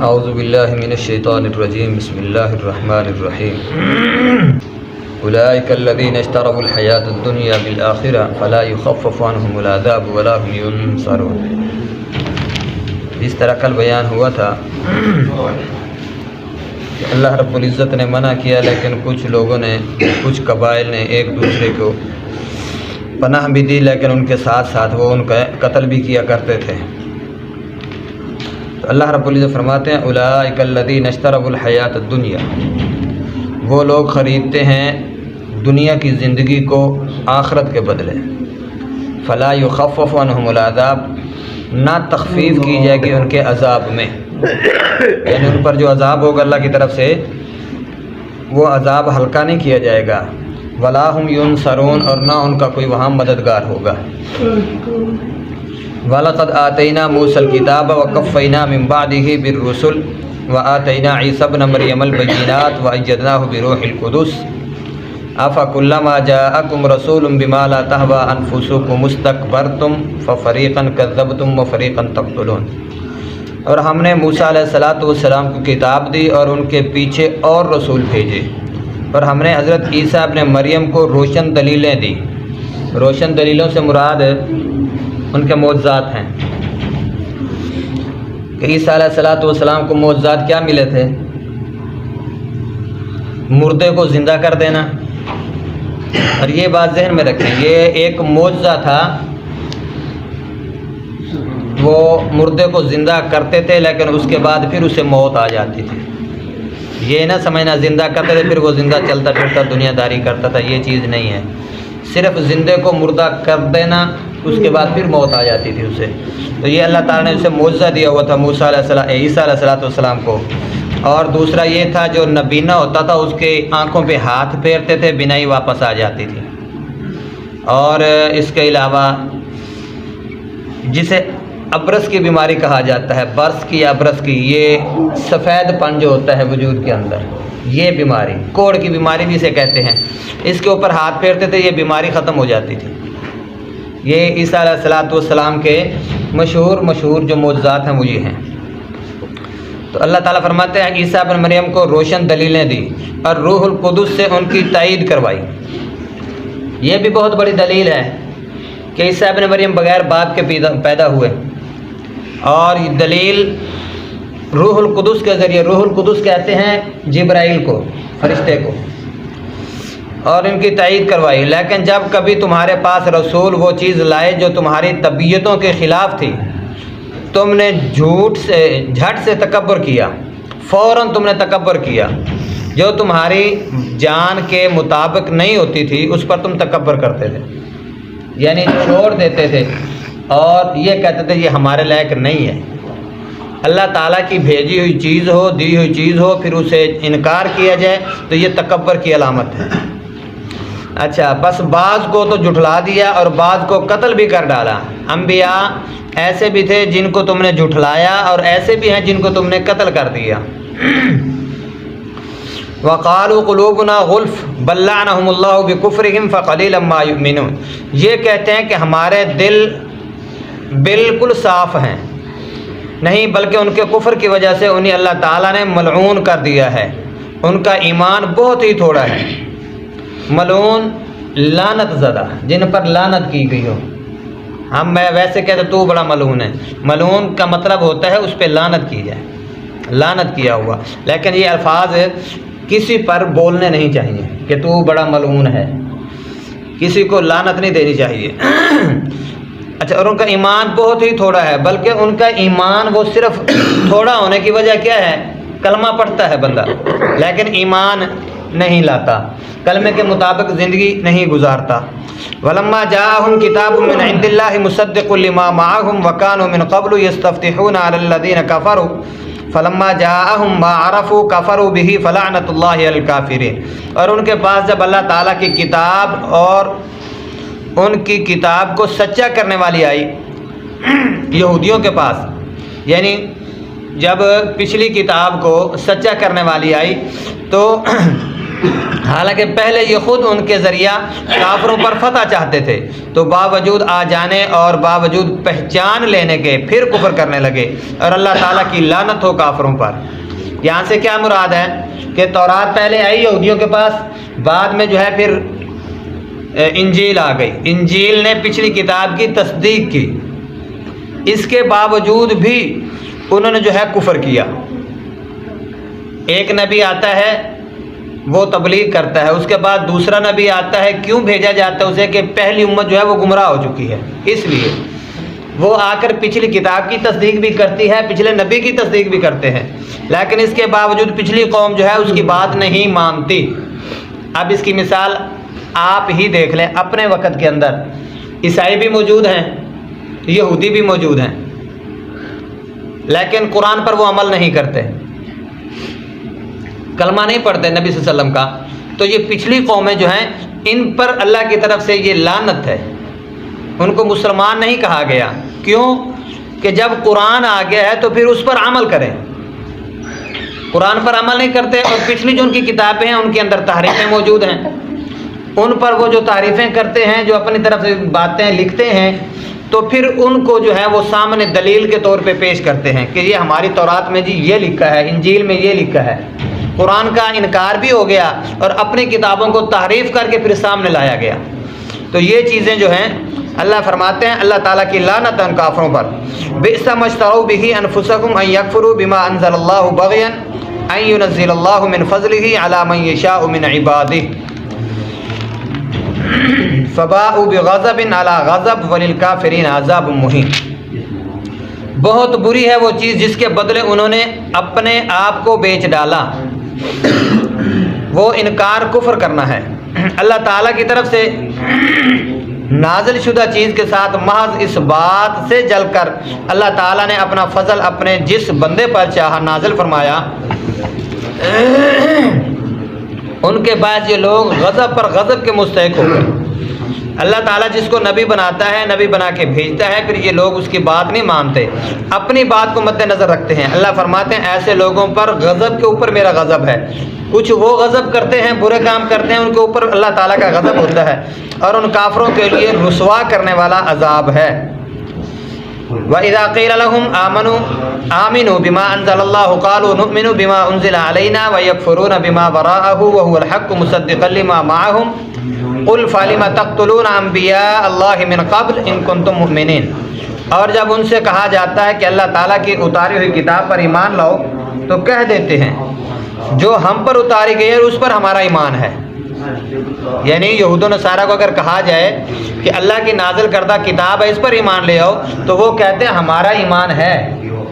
اعوذ باللہ من الشیطان الرجیم بسم اللہ الرحمن الرحیم اولئک الذین اشتروا الحیاۃ الدنیا بالآخرہ فلا یخفف عنہم العذاب ولا هم ینصرون۔ اس طرح کل بیان ہوا تھا کہ اللہ رب العزت نے منع کیا، لیکن کچھ لوگوں نے، کچھ قبائل نے ایک دوسرے کو پناہ بھی دی، لیکن ان کے ساتھ ساتھ وہ ان کا قتل بھی کیا کرتے تھے۔ تو اللہ رب العزت فرماتے ہیں اولئک الذین اشتروا الحیاۃ الدنیا، وہ لوگ خریدتے ہیں دنیا کی زندگی کو آخرت کے بدلے، فلا یخفف عنہم العذاب، نہ تخفیف کی جائے گی ان کے عذاب میں، یعنی ان پر جو عذاب ہوگا اللہ کی طرف سے وہ عذاب ہلکا نہیں کیا جائے گا، ولا هم ینصرون، اور نہ ان کا کوئی وہاں مددگار ہوگا۔ وَلَقَدْ آتَيْنَا مُوسَى الْكِتَابَ وَقَفَّيْنَا مِن بَعْدِهِ بِالرُّسُلِ وَآتَيْنَا عِيسَى ابْنَ مَرْيَمَ الْبَيِّنَاتِ وَأَيَّدْنَاهُ بِرُوحِ الْقُدُسِ أَفَكُلَّمَا جَاءَكُمْ رَسُولٌ بِمَا لَا تَهْوَىٰ أَنفُسُكُمُ اسْتَكْبَرْتُمْ فَفَرِيقًا كَذَّبْتُمْ وَفَرِيقًا تَقْتُلُونَ۔ اور ہم نے موسیٰ علیہ السلام کو کتاب دی اور ان کے پیچھے اور رسول بھیجے، اور ہم نے حضرت عیسیٰ ابن مریم کو روشن دلیلیں دی۔ روشن دلیلوں سے مراد ان کے معجزات ہیں کہ عیسیٰ علیہ السلام کو معجزات کیا ملے تھے؟ مردے کو زندہ کر دینا، اور یہ بات ذہن میں رکھیں، یہ ایک معجزہ تھا۔ وہ مردے کو زندہ کرتے تھے، لیکن اس کے بعد پھر اسے موت آ جاتی تھی۔ یہ نہ سمجھنا زندہ کرتے تھے پھر وہ زندہ چلتا پھرتا دنیا داری کرتا تھا، یہ چیز نہیں ہے۔ صرف زندے کو مردہ کر دینا، اس کے بعد پھر موت آ جاتی تھی اسے۔ تو یہ اللہ تعالیٰ نے اسے معجزہ دیا ہوا تھا عیسیٰ علیہ السلام کو۔ اور دوسرا یہ تھا جو نبینا ہوتا تھا اس کے آنکھوں پہ ہاتھ پھیرتے تھے، بینائی واپس آ جاتی تھی۔ اور اس کے علاوہ جسے ابرس کی بیماری کہا جاتا ہے، برس کی یا ابرس کی، یہ سفید پن جو ہوتا ہے وجود کے اندر، یہ بیماری کوڑ کی بیماری بھی اسے کہتے ہیں، اس کے اوپر ہاتھ پھیرتے تھے، یہ بیماری ختم ہو جاتی تھی۔ یہ عیسیٰ علیہ السلام کے مشہور جو معجزات ہیں وہ یہ ہیں۔ تو اللہ تعالیٰ فرماتے ہیں عیسیٰ ابن مریم کو روشن دلیلیں دی اور روح القدس سے ان کی تائید کروائی۔ یہ بھی بہت بڑی دلیل ہے کہ عیسیٰ ابن مریم بغیر باپ کے پیدا ہوئے، اور یہ دلیل روح القدس کے ذریعے، روح القدس کہتے ہیں جبرائیل کو، فرشتے کو، اور ان کی تائید کروائی۔ لیکن جب کبھی تمہارے پاس رسول وہ چیز لائے جو تمہاری طبیعتوں کے خلاف تھی، تم نے جھٹ سے تکبر کیا، فوراً تم نے تکبر کیا۔ جو تمہاری جان کے مطابق نہیں ہوتی تھی اس پر تم تکبر کرتے تھے، یعنی چھوڑ دیتے تھے اور یہ کہتے تھے یہ ہمارے لائق نہیں ہے۔ اللہ تعالیٰ کی بھیجی ہوئی چیز ہو، دی ہوئی چیز ہو، پھر اسے انکار کیا جائے تو یہ تکبر کی علامت ہے۔ اچھا، بس بعض کو تو جھٹلا دیا اور بعض کو قتل بھی کر ڈالا۔ انبیاء ایسے بھی تھے جن کو تم نے جھٹلایا، اور ایسے بھی ہیں جن کو تم نے قتل کر دیا۔ وَقَالُوا قُلُوبُنَا غُلْفٌ بَل لَّعَنَهُمُ اللَّهُ بِكُفْرِهِمْ فَقَلِيلًا مَّا يُؤْمِنُونَ۔ یہ کہتے ہیں کہ ہمارے دل بالکل صاف ہیں، نہیں بلکہ ان کے کفر کی وجہ سے انہیں اللہ تعالیٰ نے ملعون کر دیا ہے، ان کا ایمان بہت ہی تھوڑا ہے۔ ملعون لعنت زدہ، جن پر لعنت کی گئی ہو۔ میں ویسے کہتے تو بڑا ملعون ہے، ملعون کا مطلب ہوتا ہے اس پہ لعنت کی جائے، لعنت کیا ہوا۔ لیکن یہ الفاظ کسی پر بولنے نہیں چاہیے کہ تو بڑا ملعون ہے، کسی کو لعنت نہیں دینی چاہیے۔ اچھا، اور ان کا ایمان بہت ہی تھوڑا ہے، بلکہ ان کا ایمان وہ صرف تھوڑا ہونے کی وجہ کیا ہے؟ کلمہ پڑھتا ہے بندہ لیکن ایمان نہیں لاتا، کلمے کے مطابق زندگی نہیں گزارتا۔ وَلَمَّا جَاءَهُمْ كِتَابٌ مِّنْ عِندِ اللَّهِ مُصَدِّقٌ لِّمَا مَعَهُمْ وَكَانُوا مِنْ قَبْلُ يَسْتَفْتِحُونَ عَلَى الَّذِينَ كَفَرُوا فَلَمَّا جَاءَهُمْ مَا عَرَفُوا كَفَرُوا بِهِ فَلَعْنَةُ اللَّهِ عَلَى الْكَافِرِينَ۔ اور ان کے پاس جب اللہ تعالیٰ کی کتاب اور ان کی کتاب کو سچا کرنے والی آئی، یہودیوں کے پاس، یعنی جب پچھلی کتاب کو سچا کرنے والی آئی تو حالانکہ پہلے یہ خود ان کے ذریعہ کافروں پر فتح چاہتے تھے، تو باوجود آ جانے اور باوجود پہچان لینے کے پھر کفر کرنے لگے، اور اللہ تعالیٰ کی لعنت ہو کافروں پر۔ یہاں سے کیا مراد ہے کہ تورات پہلے آئی یہودیوں کے پاس، بعد میں جو ہے پھر انجیل آ گئی، انجیل نے پچھلی کتاب کی تصدیق کی، اس کے باوجود بھی انہوں نے جو ہے کفر کیا۔ ایک نبی آتا ہے وہ تبلیغ کرتا ہے، اس کے بعد دوسرا نبی آتا ہے، کیوں بھیجا جاتا ہے اسے؟ کہ پہلی امت جو ہے وہ گمراہ ہو چکی ہے، اس لیے وہ آ کر پچھلی کتاب کی تصدیق بھی کرتی ہے، پچھلے نبی کی تصدیق بھی کرتے ہیں، لیکن اس کے باوجود پچھلی قوم جو ہے اس کی بات نہیں مانتی۔ اب اس کی مثال آپ ہی دیکھ لیں، اپنے وقت کے اندر عیسائی بھی موجود ہیں، یہودی بھی موجود ہیں، لیکن قرآن پر وہ عمل نہیں کرتے، کلمہ نہیں پڑھتے نبی صلی اللہ علیہ وسلم کا۔ تو یہ پچھلی قومیں جو ہیں ان پر اللہ کی طرف سے یہ لعنت ہے، ان کو مسلمان نہیں کہا گیا۔ کیوں؟ کہ جب قرآن آ گیا ہے تو پھر اس پر عمل کریں، قرآن پر عمل نہیں کرتے، اور پچھلی جو ان کی کتابیں ہیں ان کے اندر تحریفیں موجود ہیں، ان پر وہ جو تعریفیں کرتے ہیں، جو اپنی طرف سے باتیں لکھتے ہیں، تو پھر ان کو جو ہے وہ سامنے دلیل کے طور پہ پیش کرتے ہیں کہ یہ ہماری تورات میں جی یہ لکھا ہے، انجیل میں یہ لکھا ہے۔ قرآن کا انکار بھی ہو گیا اور اپنی کتابوں کو تحریف کر کے پھر سامنے لایا گیا۔ تو یہ چیزیں جو ہیں اللہ فرماتے ہیں اللہ تعالیٰ کی لعنت ان کافروں پر۔ بئس ما اشتروا به انفسهم ان يكفروا بما انزل الله بغيا ان ينزل الله من فضله على من يشاء من عباده فباءوا بغضب على غضب وللكافرين عذاب مهين۔ بہت بری ہے وہ چیز جس کے بدلے انہوں نے اپنے آپ کو بیچ ڈالا، وہ انکار کفر کرنا ہے۔ اللہ تعالیٰ کی طرف سے نازل شدہ چیز کے ساتھ محض اس بات سے جل کر اللہ تعالیٰ نے اپنا فضل اپنے جس بندے پر چاہا نازل فرمایا، ان کے بعد یہ لوگ غضب پر غضب کے مستحق ہو گئے۔ اللہ تعالیٰ جس کو نبی بناتا ہے، نبی بنا کے بھیجتا ہے، پھر یہ لوگ اس کی بات نہیں مانتے، اپنی بات کو مد نظر رکھتے ہیں۔ اللہ فرماتے ہیں ایسے لوگوں پر غضب کے اوپر میرا غضب ہے۔ کچھ وہ غضب کرتے ہیں، برے کام کرتے ہیں، ان کے اوپر اللہ تعالیٰ کا غضب ہوتا ہے، اور ان کافروں کے لیے رسوا کرنے والا عذاب ہے۔ وَإِذَا قِيلَ لَهُمْ آمِنُوا بِمَا أَنزَلَ اللَّهُ قَالُوا نُؤْمِنُ بِمَا أُنزِلَ عَلَيْنَا وَيَكْفُرُونَ بِمَا وَرَاءَهُ وَهُوَ الْحَقُّ مُصَدِّقًا لِمَا مَعَهُمْ قُلْ فَلِمَ تَقْتُلُونَ أَنبِيَاءَ اللَّهِ مِنْ قَبْلِ إِن كُنتُم مُؤْمِنِينَ۔ اور جب ان سے کہا جاتا ہے کہ اللہ تعالیٰ کی اتاری ہوئی کتاب پر ایمان لاؤ، تو کہہ دیتے ہیں جو ہم پر اتاری گئی ہے اس پر ہمارا ایمان ہے۔ یعنی یہود و نصارہ کو اگر کہا جائے کہ اللہ کی نازل کردہ کتاب ہے اس پر ایمان لے آؤ، تو وہ کہتے ہیں ہمارا ایمان ہے،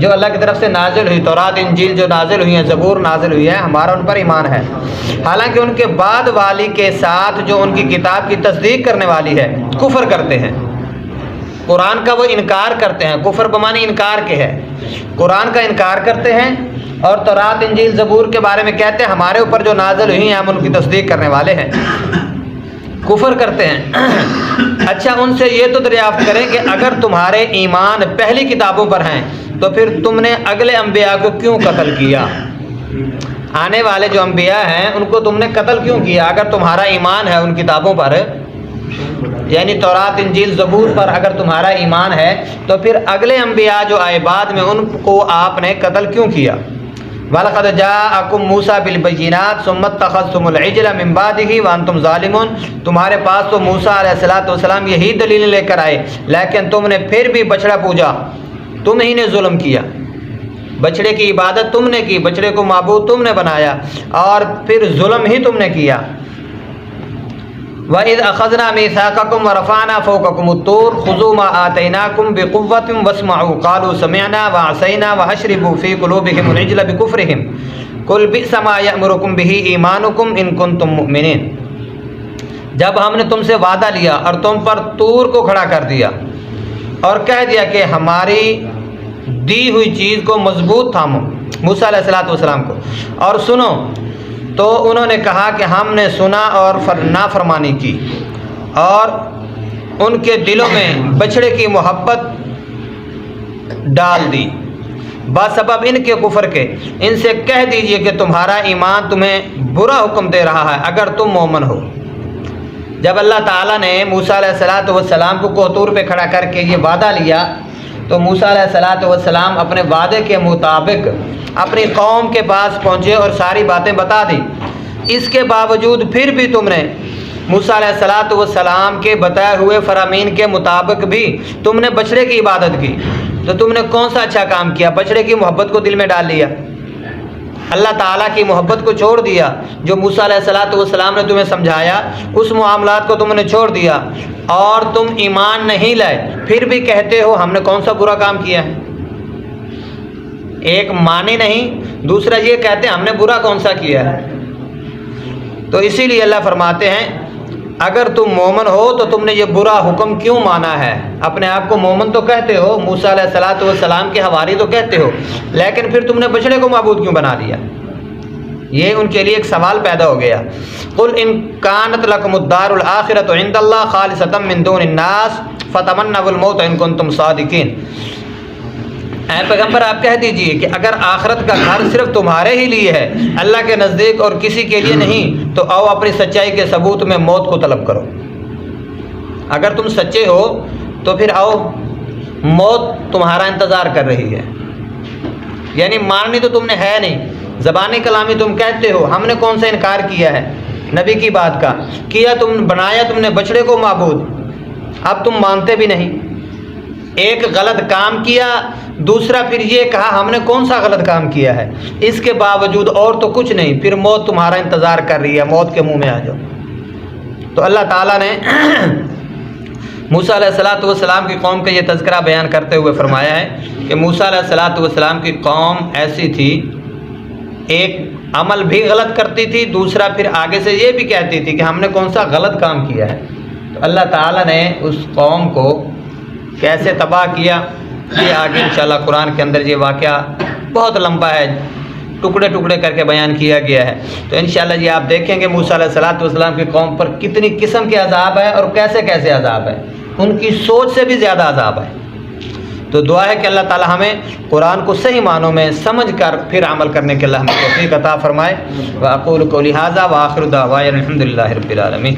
جو اللہ کی طرف سے نازل ہوئی تورات انجیل جو نازل ہوئی ہیں، زبور نازل ہوئی ہے، ہمارا ان پر ایمان ہے۔ حالانکہ ان کے بعد والی کے ساتھ جو ان کی کتاب کی تصدیق کرنے والی ہے کفر کرتے ہیں، قرآن کا وہ انکار کرتے ہیں۔ کفر بمانی انکار کے ہے، قرآن کا انکار کرتے ہیں، اور تورات انجیل زبور کے بارے میں کہتے ہیں ہمارے اوپر جو نازل ہوئی ہیں ہم ان کی تصدیق کرنے والے ہیں، کفر کرتے ہیں۔ اچھا ان سے یہ تو دریافت کریں کہ اگر تمہارے ایمان پہلی کتابوں پر ہیں تو پھر تم نے اگلے انبیاء کو کیوں قتل کیا؟ آنے والے جو انبیاء ہیں ان کو تم نے قتل کیوں کیا؟ اگر تمہارا ایمان ہے ان کتابوں پر، یعنی تورات انجیل زبور پر اگر تمہارا ایمان ہے، تو پھر اگلے انبیاء جو آئے بعد میں ان کو آپ نے قتل کیوں کیا؟ وَلَقَدْ جَاءَكُم مُوسَىٰ بِالْبَيِّنَاتِ ثُمَّ اتَّخَذْتُمُ الْعِجْلَ مِن بَعْدِهِ وَأَنْتُمْ ظَالِمُونَ۔ تمہارے پاس تو موسیٰ علیہ السلام یہی دلیلیں لے کر آئے، لیکن تم نے پھر بھی بچڑا پوجا، تم ہی نے ظلم کیا، بچڑے کی عبادت تم نے کی، بچڑے کو معبود تم نے بنایا، اور پھر ظلم ہی تم نے کیا۔ وَإِذْ أَخَذْنَا مِيثَاقَكُمْ وَرَفَعْنَا فَوْقَكُمُ الطُّورَ خُذُوا مَا آتَيْنَاكُمْ بِقُوَّةٍ وَاسْمَعُوا قَالُوا سَمِعْنَا وَعَصَيْنَا وَأَشْرِبُوا فِي قُلُوبِهِمُ الْعِجْلَ بِكُفْرِهِمْ قُلْ بِئْسَ مَا يَأْمُرُكُمْ بِهِ إِيمَانُكُمْ إِن كُنتُم مُؤْمِنِينَ۔ جب ہم نے تم سے وعدہ لیا اور تم پر طور کو کھڑا کر دیا اور کہہ دیا کہ ہماری دی ہوئی چیز کو مضبوط تھامو، موسیٰ علیہ السلام کو، اور سنو، تو انہوں نے کہا کہ ہم نے سنا اور نافرمانی کی، اور ان کے دلوں میں بچڑے کی محبت ڈال دی۔ بسبب ان کے کفر کے، ان سے کہہ دیجئے کہ تمہارا ایمان تمہیں برا حکم دے رہا ہے اگر تم مومن ہو۔ جب اللہ تعالیٰ نے موسیٰ علیہ السلام کو کوہ طور پہ کھڑا کر کے یہ وعدہ لیا تو موسیٰ علیہ السلام اپنے وعدے کے مطابق اپنی قوم کے پاس پہنچے اور ساری باتیں بتا دی۔ اس کے باوجود پھر بھی تم نے موسیٰ علیہ السلام کے بتائے ہوئے فرامین کے مطابق بھی تم نے بچڑے کی عبادت کی، تو تم نے کون سا اچھا کام کیا؟ بچڑے کی محبت کو دل میں ڈال لیا، اللہ تعالیٰ کی محبت کو چھوڑ دیا، جو موسیٰ علیہ السلام نے تمہیں سمجھایا اس معاملات کو تم نے چھوڑ دیا، اور تم ایمان نہیں لائے، پھر بھی کہتے ہو ہم نے کون سا برا کام کیا ہے۔ ایک مانی نہیں، دوسرا یہ کہتے ہیں ہم نے برا کون سا کیا ہے۔ تو اسی لیے اللہ فرماتے ہیں اگر تم مومن ہو تو تم نے یہ برا حکم کیوں مانا ہے؟ اپنے آپ کو مومن تو کہتے ہو، موسیٰ علیہ السلام کے حواری تو کہتے ہو، لیکن پھر تم نے بچڑے کو معبود کیوں بنا دیا؟ یہ ان کے لیے ایک سوال پیدا ہو گیا۔ قل ان کانت لکم الدار الآخرۃ عند اللہ خالصۃ من دون الناس فتمنوا الموت ان کنتم صادقین۔ اے پیغمبر آپ کہہ دیجئے کہ اگر آخرت کا گھر صرف تمہارے ہی لیے ہے، اللہ کے نزدیک اور کسی کے لیے نہیں، تو آؤ اپنی سچائی کے ثبوت میں موت کو طلب کرو۔ اگر تم سچے ہو تو پھر آؤ، موت تمہارا انتظار کر رہی ہے۔ یعنی ماننی تو تم نے ہے نہیں، زبانی کلامی تم کہتے ہو، ہم نے کون سا انکار کیا ہے نبی کی بات کا؟ کیا تم بنایا تم نے بچڑے کو معبود، اب تم مانتے بھی نہیں۔ ایک غلط کام کیا، دوسرا پھر یہ کہا ہم نے کون سا غلط کام کیا ہے، اس کے باوجود اور تو کچھ نہیں، پھر موت تمہارا انتظار کر رہی ہے، موت کے منہ میں آ جاؤ۔ تو اللہ تعالیٰ نے موسیٰ علیہ السلام کی قوم کا یہ تذکرہ بیان کرتے ہوئے فرمایا ہے کہ موسیٰ علیہ السلام کی قوم ایسی تھی، ایک عمل بھی غلط کرتی تھی، دوسرا پھر آگے سے یہ بھی کہتی تھی کہ ہم نے کون سا غلط کام کیا ہے۔ تو اللہ تعالیٰ نے اس قوم کو کیسے تباہ کیا، یہ آگے انشاءاللہ قرآن کے اندر یہ واقعہ بہت لمبا ہے، ٹکڑے ٹکڑے کر کے بیان کیا گیا ہے۔ تو انشاءاللہ یہ آپ دیکھیں گے موسیٰ علیہ السلام کی قوم پر کتنی قسم کے عذاب ہے اور کیسے کیسے عذاب ہے، ان کی سوچ سے بھی زیادہ عذاب ہے۔ تو دعا ہے کہ اللہ تعالی ہمیں قرآن کو صحیح معنوں میں سمجھ کر پھر عمل کرنے کے اللہ ہمیں توفیق عطا فرمائے۔ وأقول قولی ھذا وآخر دعوانا الحمد للہ رب العالمین۔